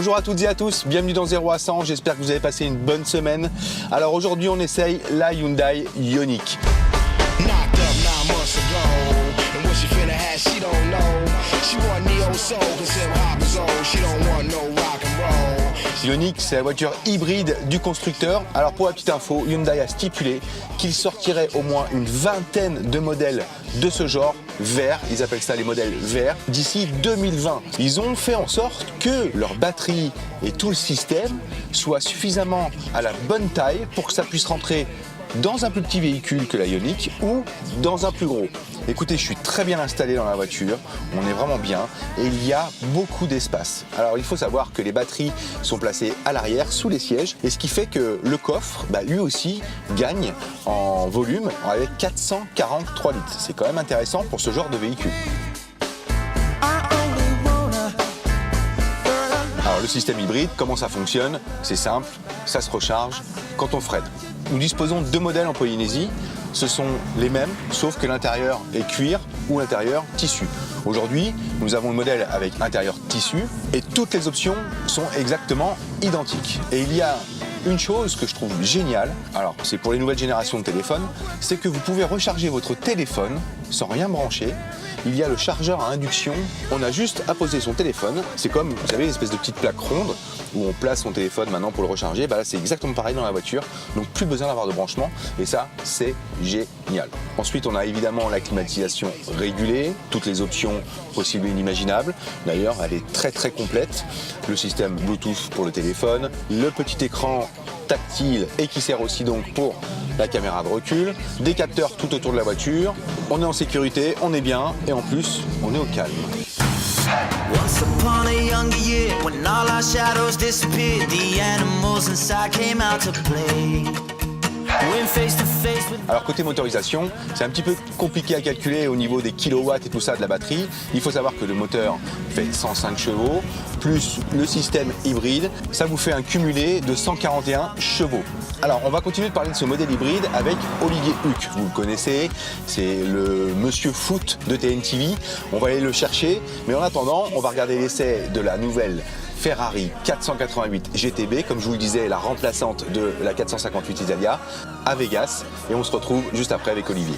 Bonjour à toutes et à tous, bienvenue dans 0 à 100, j'espère que vous avez passé une bonne semaine. Alors aujourd'hui on essaye la Hyundai Ioniq. Ioniq, c'est la voiture hybride du constructeur. Alors pour la petite info, Hyundai a stipulé qu'il sortirait au moins une vingtaine de modèles de ce genre verts, ils appellent ça les modèles verts, d'ici 2020. Ils ont fait en sorte que leur batterie et tout le système soient suffisamment à la bonne taille pour que ça puisse rentrer dans un plus petit véhicule que la Ioniq ou dans un plus gros. Écoutez, je suis très bien installé dans la voiture, on est vraiment bien et il y a beaucoup d'espace. Alors il faut savoir que les batteries sont placées à l'arrière sous les sièges et ce qui fait que le coffre, lui aussi, gagne en volume avec 443 litres. C'est quand même intéressant pour ce genre de véhicule. Alors le système hybride, comment ça fonctionne? C'est simple, ça se recharge quand on freine. Nous disposons de deux modèles en Polynésie. Ce sont les mêmes, sauf que l'intérieur est cuir ou l'intérieur tissu. Aujourd'hui, nous avons le modèle avec intérieur tissu et toutes les options sont exactement identiques. Et il y a une chose que je trouve géniale, alors c'est pour les nouvelles générations de téléphones, c'est que vous pouvez recharger votre téléphone sans rien brancher. Il y a le chargeur à induction, on a juste à poser son téléphone. C'est comme, vous savez, une espèce de petite plaque ronde où on place son téléphone maintenant pour le recharger. Là, c'est exactement pareil dans la voiture, donc plus besoin d'avoir de branchement et ça, c'est génial. Ensuite, on a évidemment la climatisation régulée, toutes les options possibles et inimaginables. D'ailleurs, elle est très très complète. Le système Bluetooth pour le téléphone, le petit écran tactile et qui sert aussi donc pour la caméra de recul, des capteurs tout autour de la voiture, on est en sécurité, on est bien et en plus on est au calme. Once upon a younger year, when all our shadows disappeared, the animals inside came out to play. Alors côté motorisation, c'est un petit peu compliqué à calculer au niveau des kilowatts et tout ça de la batterie. Il faut savoir que le moteur fait 105 chevaux, plus le système hybride, ça vous fait un cumulé de 141 chevaux. Alors on va continuer de parler de ce modèle hybride avec Olivier Huck. Vous le connaissez, c'est le monsieur foot de TNTV. On va aller le chercher, mais en attendant, on va regarder l'essai de la nouvelle Ferrari 488 GTB, comme je vous le disais, la remplaçante de la 458 Italia, à Vegas. Et on se retrouve juste après avec Olivier.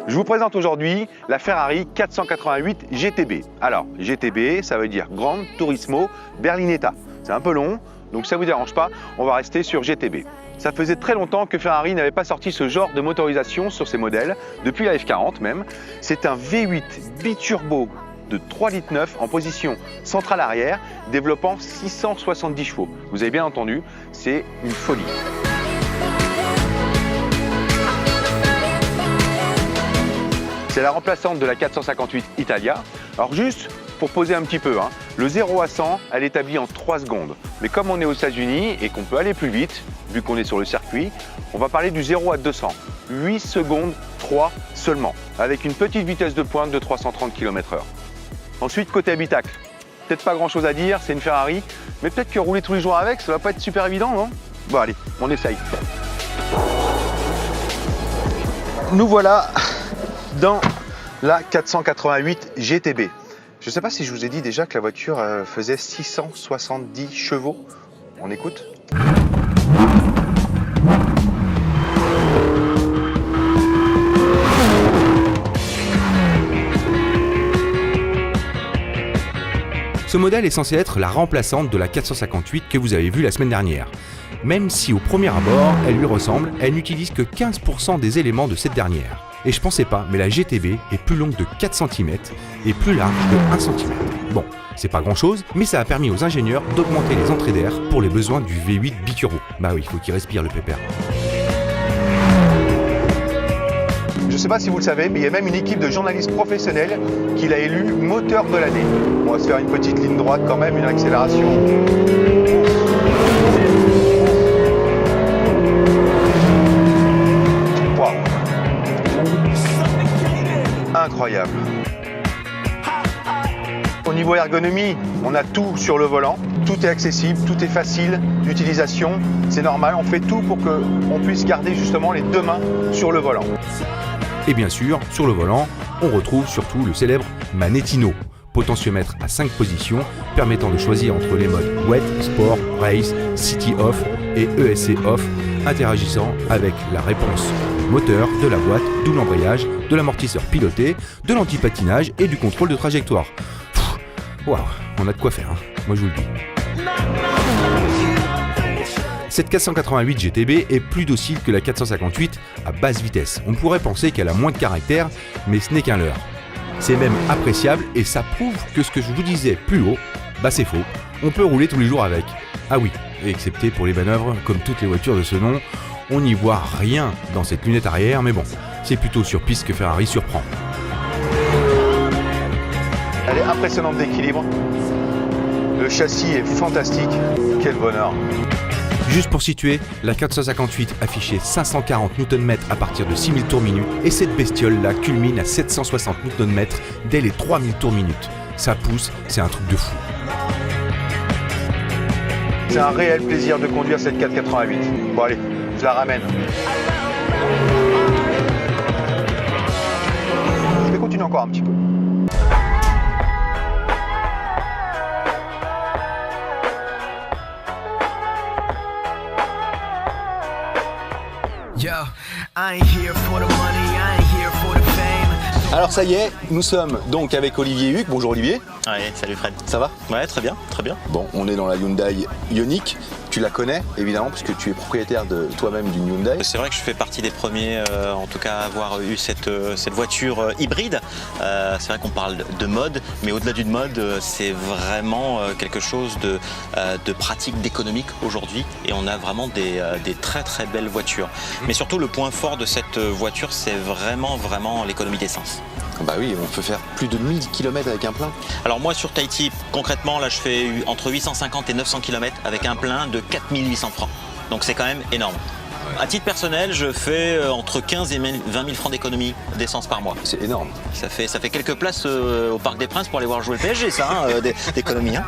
Je vous présente aujourd'hui la Ferrari 488 GTB. Alors, GTB, ça veut dire Gran Turismo Berlinetta. C'est un peu long, donc ça ne vous dérange pas, on va rester sur GTB. Ça faisait très longtemps que Ferrari n'avait pas sorti ce genre de motorisation sur ses modèles, depuis la F40 même. C'est un V8 biturbo de 3,9 litres en position centrale arrière, développant 670 chevaux. Vous avez bien entendu, c'est une folie. C'est la remplaçante de la 458 Italia. Alors juste pour poser un petit peu, le 0 à 100, elle est établie en 3 secondes. Mais comme on est aux États-Unis et qu'on peut aller plus vite, vu qu'on est sur le circuit, on va parler du 0 à 200. 8 secondes 3 seulement, avec une petite vitesse de pointe de 330 km/h. Ensuite, côté habitacle, peut-être pas grand-chose à dire, c'est une Ferrari, mais peut-être que rouler tous les jours avec, ça va pas être super évident, non? Bon allez, on essaye. Nous voilà dans la 488 GTB. Je ne sais pas si je vous ai dit déjà que la voiture faisait 670 chevaux. On écoute ? Ce modèle est censé être la remplaçante de la 458 que vous avez vue la semaine dernière. Même si au premier abord, elle lui ressemble, elle n'utilise que 15% des éléments de cette dernière. Et je pensais pas, mais la GTB est plus longue de 4 cm et plus large de 1 cm. Bon, c'est pas grand chose, mais ça a permis aux ingénieurs d'augmenter les entrées d'air pour les besoins du V8 biturbo. Bah oui, il faut qu'il respire le pépère. Je ne sais pas si vous le savez, mais il y a même une équipe de journalistes professionnels qui l'a élu moteur de l'année. On va se faire une petite ligne droite quand même, une accélération. Wow. incroyable. Au niveau ergonomie, on a tout sur le volant. Tout est accessible, tout est facile d'utilisation. C'est normal, on fait tout pour qu'on puisse garder justement les deux mains sur le volant. Et bien sûr, sur le volant, on retrouve surtout le célèbre magnétino, potentiomètre à 5 positions permettant de choisir entre les modes Wet, Sport, Race, City Off et ESC Off, interagissant avec la réponse moteur de la boîte, d'où l'embrayage, de l'amortisseur piloté, de l'anti-patinage et du contrôle de trajectoire. Waouh, on a de quoi faire, hein. Moi je vous le dis. Cette 488 GTB est plus docile que la 458 à basse vitesse. On pourrait penser qu'elle a moins de caractère, mais ce n'est qu'un leurre. C'est même appréciable et ça prouve que ce que je vous disais plus haut, c'est faux. On peut rouler tous les jours avec. Ah oui, excepté pour les manœuvres, comme toutes les voitures de ce nom, on n'y voit rien dans cette lunette arrière, mais bon, c'est plutôt sur piste que Ferrari surprend. Elle est impressionnante d'équilibre. Le châssis est fantastique. Quel bonheur. Juste pour situer, la 458 affichait 540 Nm à partir de 6000 tours minute et cette bestiole-là culmine à 760 Nm dès les 3000 tours minute. Ça pousse, c'est un truc de fou. C'est un réel plaisir de conduire cette 488. Bon allez, je la ramène. Je vais continuer encore un petit peu. Alors ça y est, nous sommes donc avec Olivier Huc. Bonjour Olivier. Ouais, salut Fred. Ça va? Ouais, très bien, très bien. Bon, on est dans la Hyundai Ioniq. Tu la connais évidemment puisque tu es propriétaire de toi-même d'une Hyundai. C'est vrai que je fais partie des premiers, en tout cas, à avoir eu cette voiture hybride. C'est vrai qu'on parle de mode, mais au-delà du mode, c'est vraiment quelque chose de pratique, d'économique aujourd'hui. Et on a vraiment des très très belles voitures. Mais surtout, le point fort de cette voiture, c'est vraiment l'économie d'essence. Bah oui, on peut faire plus de 1000 km avec un plein. Alors moi sur Tahiti, concrètement, là je fais entre 850 et 900 km avec un plein de 4800 francs. Donc c'est quand même énorme. À titre personnel, je fais entre 15 et 20 000 francs d'économie d'essence par mois. C'est énorme. Ça fait quelques places au Parc des Princes pour aller voir jouer le PSG, ça, d'économie. Hein.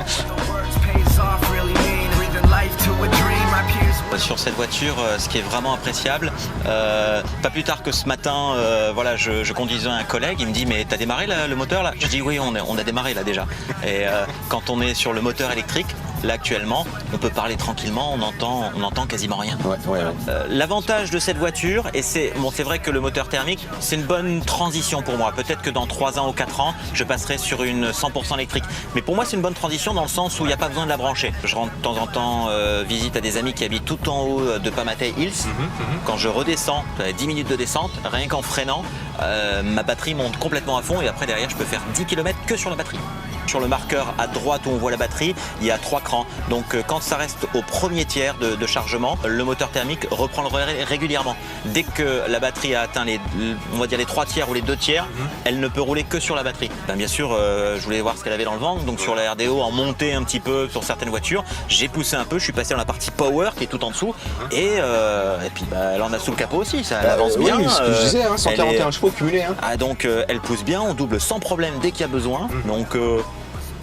Sur cette voiture, ce qui est vraiment appréciable, pas plus tard que ce matin, voilà, je conduisais un collègue, il me dit mais t'as démarré là, le moteur là? Je dis oui, on a démarré là déjà. Et quand on est sur le moteur électrique, là actuellement, on peut parler tranquillement, on entend quasiment rien. Ouais. L'avantage de cette voiture, et c'est vrai que le moteur thermique, c'est une bonne transition pour moi. Peut-être que dans 3 ans ou 4 ans, je passerai sur une 100% électrique. Mais pour moi, c'est une bonne transition dans le sens où il n'y a pas besoin de la brancher. Je rends de temps en temps visite à des amis qui habitent tout en haut de Pamatay Hills. Quand je redescends, 10 minutes de descente, rien qu'en freinant, ma batterie monte complètement à fond et après derrière, je peux faire 10 km que sur la batterie. Sur le marqueur à droite où on voit la batterie, il y a 3 crans. Donc quand ça reste au premier tiers de chargement, le moteur thermique reprend le relais régulièrement. Dès que la batterie a atteint les 3 tiers ou les 2 tiers, elle ne peut rouler que sur la batterie. Bien sûr, je voulais voir ce qu'elle avait dans le ventre, donc sur la RDO, en montée un petit peu sur certaines voitures, j'ai poussé un peu, je suis passé dans la partie power qui est tout en dessous, et puis elle en a sous le capot aussi, ça avance bien. Oui, ce que je disais, 141 chevaux cumulés. Donc elle pousse bien, on double sans problème dès qu'il y a besoin. Donc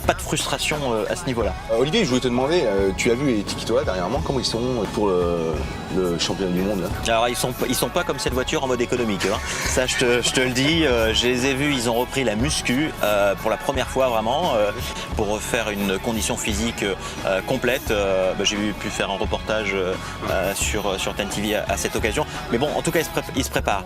pas de frustration à ce niveau-là. Olivier, je voulais te demander, tu as vu les Tiki-Toa dernièrement, comment ils sont pour le championnat du monde là? Alors ils sont pas comme cette voiture en mode économique, hein. Ça je te le dis, je les ai vus, ils ont repris la muscu pour la première fois vraiment, pour faire une condition physique complète. J'ai pu faire un reportage sur TEN TV à cette occasion. Mais bon, en tout cas ils se préparent.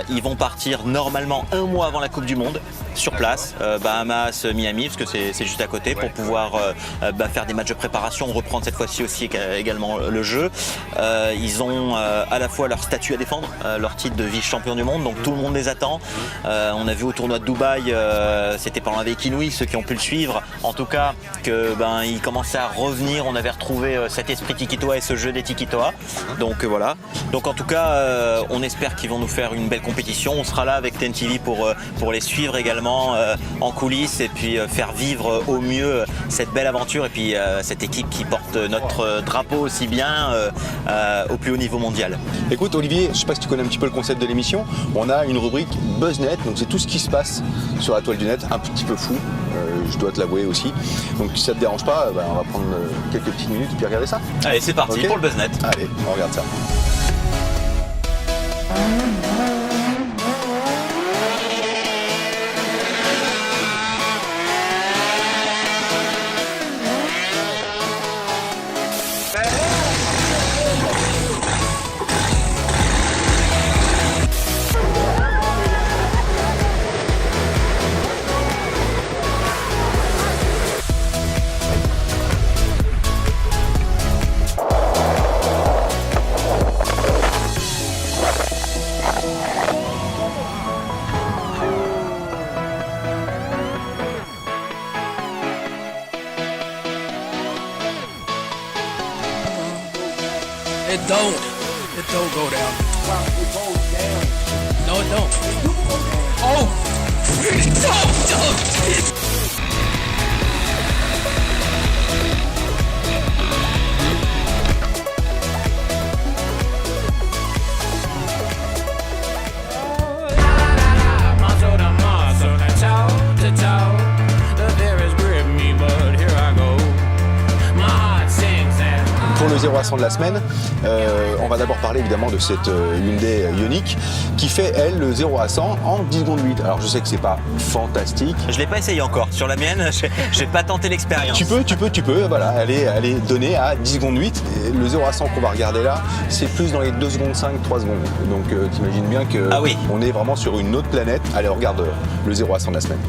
Ils vont partir normalement 1 mois avant la Coupe du Monde, sur place, Bahamas, Miami, parce que c'est juste à côté, pour pouvoir faire des matchs de préparation, reprendre cette fois-ci aussi également le jeu. Ils ont à la fois leur statut à défendre, leur titre de vice-champion du monde, donc tout le monde les attend. On a vu au tournoi de Dubaï, c'était pendant la Veille Inouï, ceux qui ont pu le suivre, en tout cas, qu'ils commençaient à revenir, on avait retrouvé cet esprit Tiki-Toa et ce jeu des Tiki-Toa. Donc voilà. Donc en tout cas, on espère qu'ils vont nous faire une belle compétition. On sera là avec TEN TV pour les suivre également. évidemment en coulisses et puis faire vivre au mieux cette belle aventure et puis cette équipe qui porte notre drapeau aussi bien au plus haut niveau mondial. Écoute Olivier, je ne sais pas si tu connais un petit peu le concept de l'émission, on a une rubrique BuzzNet, donc c'est tout ce qui se passe sur la toile du net, un petit peu fou, je dois te l'avouer aussi. Donc si ça te dérange pas, on va prendre quelques petites minutes et puis regarder ça. Allez, c'est parti Okay. pour le BuzzNet. Allez, on regarde ça. It don't go down. No, it don't. Oh! Pour le 0 à 100 de la semaine, on va d'abord parler évidemment de cette Hyundai Ioniq qui fait elle le 0 à 100 en 10 secondes 8. Alors je sais que c'est pas fantastique. Je l'ai pas essayé encore. Sur la mienne, j'ai pas tenté l'expérience. Tu peux, voilà, elle est donnée à 10 secondes 8. Et le 0 à 100 qu'on va regarder là, c'est plus dans les 2 secondes 5, 3 secondes. Donc t'imagines bien que on est vraiment sur une autre planète. Allez, on regarde le 0 à 100 de la semaine.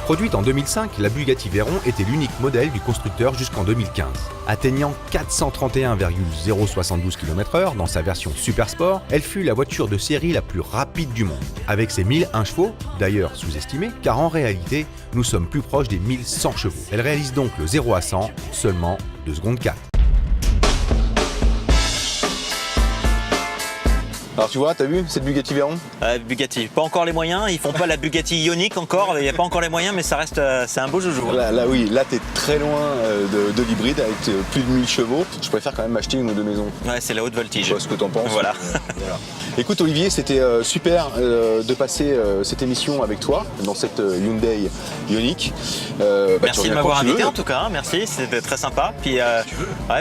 Produite en 2005, la Bugatti Veyron était l'unique modèle du constructeur jusqu'en 2015. Atteignant 431,072 km/h dans sa version Super Sport, elle fut la voiture de série la plus rapide du monde. Avec ses 1001 chevaux, d'ailleurs sous-estimés, car en réalité, nous sommes plus proches des 1100 chevaux. Elle réalise donc le 0 à 100 seulement 2 secondes 4. Alors tu vois, t'as vu cette Bugatti Veyron ? Bugatti, pas encore les moyens. Ils font pas la Bugatti Ioniq encore. Il n'y a pas encore les moyens, mais ça reste, c'est un beau joujou. Là t'es très loin de l'hybride avec plus de 1000 chevaux. Je préfère quand même m'acheter une ou deux maisons. Ouais, c'est la haute voltige. Je sais pas ce que t'en penses. Voilà. Voilà. Écoute Olivier, c'était super de passer cette émission avec toi dans cette Hyundai Ioniq. Merci de m'avoir invité en tout cas, merci, c'était très sympa. Puis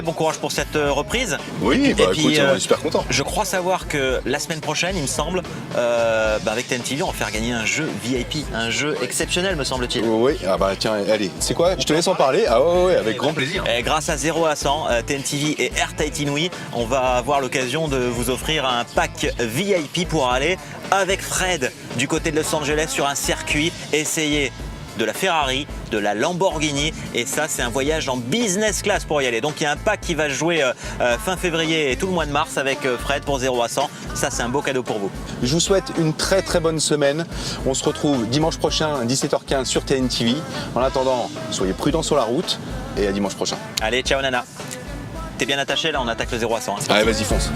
bon courage pour cette reprise. Oui, et puis, écoute, on est super content. Je crois savoir que la semaine prochaine, il me semble, avec TNTV, on va faire gagner un jeu VIP, un jeu exceptionnel me semble-t-il. Oui, tiens, allez, c'est quoi ? Je te laisse en parler. Ah ouais, avec grand plaisir. Et grâce à 0 à 100, TNTV et Airtight Inouï, on va avoir l'occasion de vous offrir un pack VIP pour aller avec Fred du côté de Los Angeles sur un circuit, essayer de la Ferrari, de la Lamborghini, et ça c'est un voyage en business class pour y aller. Donc il y a un pack qui va jouer fin février et tout le mois de mars avec Fred pour 0 à 100. Ça c'est un beau cadeau pour vous. Je vous souhaite une très très bonne semaine. On se retrouve dimanche prochain à 17h15 sur TNTV. En attendant, soyez prudents sur la route et à dimanche prochain. Allez, ciao Nana. T'es bien attaché là, on attaque le 0 à 100. Allez, vas-y, fonce.